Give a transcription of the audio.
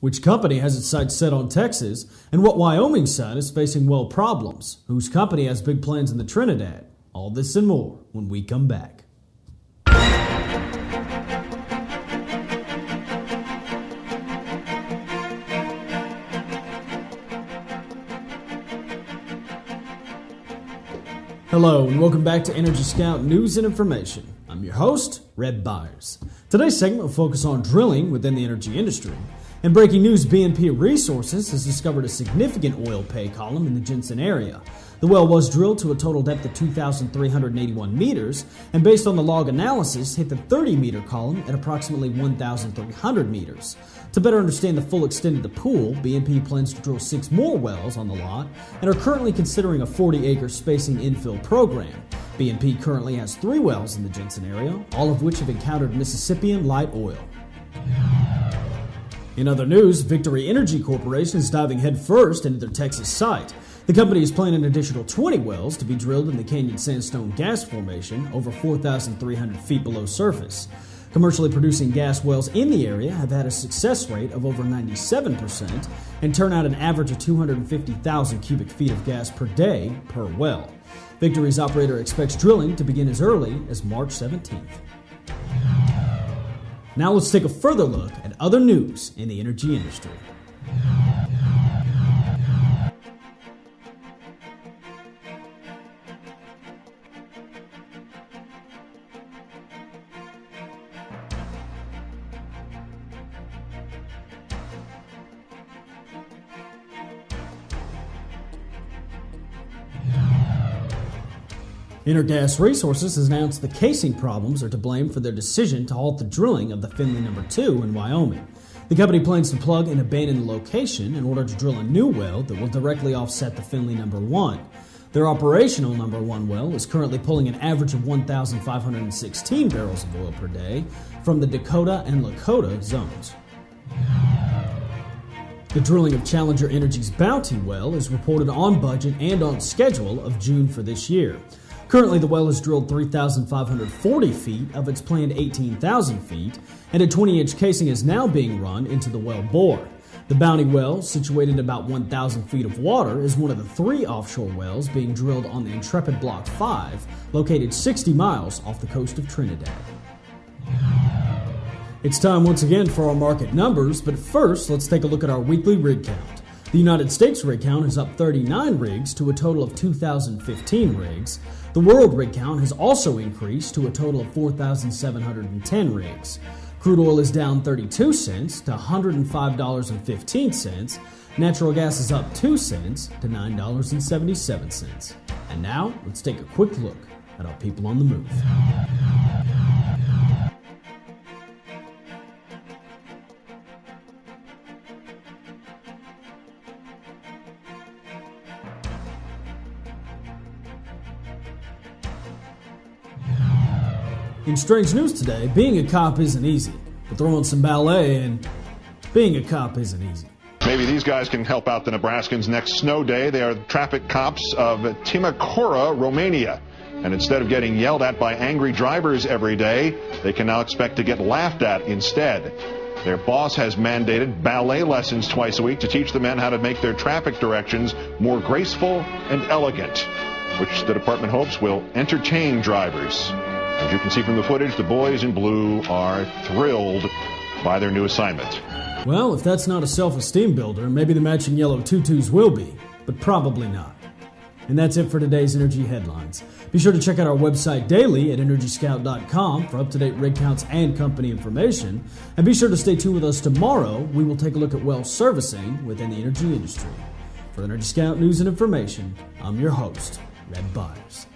Which company has its sights set on Texas, and what Wyoming side is facing well problems? Whose company has big plans in the Trinidad? All this and more when we come back. Hello and welcome back to EnergyScout News and Information. I'm your host, Red Byers. Today's segment will focus on drilling within the energy industry. In breaking news, BNP Resources has discovered a significant oil pay column in the Jensen area. The well was drilled to a total depth of 2,381 meters, and based on the log analysis, hit the 30-meter column at approximately 1,300 meters. To better understand the full extent of the pool, BNP plans to drill 6 more wells on the lot and are currently considering a 40-acre spacing infill program. BNP currently has 3 wells in the Jensen area, all of which have encountered Mississippian light oil. In other news, Victory Energy Corporation is diving headfirst into their Texas site. The company is planning an additional 20 wells to be drilled in the Canyon Sandstone gas formation over 4,300 feet below surface. Commercially producing gas wells in the area have had a success rate of over 97% and turn out an average of 250,000 cubic feet of gas per day per well. Victory's operator expects drilling to begin as early as March 17th. Now let's take a further look at other news in the energy industry. Intergas Resources has announced the casing problems are to blame for their decision to halt the drilling of the Finley No. 2 in Wyoming. The company plans to plug and abandon the location in order to drill a new well that will directly offset the Finley No. 1. Their operational No. 1 well is currently pulling an average of 1,516 barrels of oil per day from the Dakota and Lakota zones. The drilling of Challenger Energy's Bounty well is reported on budget and on schedule of June for this year. Currently, the well has drilled 3,540 feet of its planned 18,000 feet, and a 20-inch casing is now being run into the well bore. The Bounty well, situated about 1,000 feet of water, is one of the 3 offshore wells being drilled on the Intrepid Block 5, located 60 miles off the coast of Trinidad. It's time once again for our market numbers, but first, let's take a look at our weekly rig count. The United States rig count is up 39 rigs to a total of 2,015 rigs. The world rig count has also increased to a total of 4,710 rigs. Crude oil is down 32 cents to $105.15. Natural gas is up 2 cents to $9.77. And now, let's take a quick look at our people on the move. In strange news today, being a cop isn't easy, but throwing some ballet and being a cop isn't easy. Maybe these guys can help out the Nebraskans next snow day. They are traffic cops of Timișoara, Romania. And instead of getting yelled at by angry drivers every day, they can now expect to get laughed at instead. Their boss has mandated ballet lessons twice a week to teach the men how to make their traffic directions more graceful and elegant, which the department hopes will entertain drivers. As you can see from the footage, the boys in blue are thrilled by their new assignment. Well, if that's not a self-esteem builder, maybe the matching yellow tutus will be, but probably not. And that's it for today's Energy Headlines. Be sure to check out our website daily at EnergyScout.com for up-to-date rig counts and company information. And be sure to stay tuned with us tomorrow. We will take a look at well servicing within the energy industry. For EnergyScout News and Information, I'm your host, Red Byers.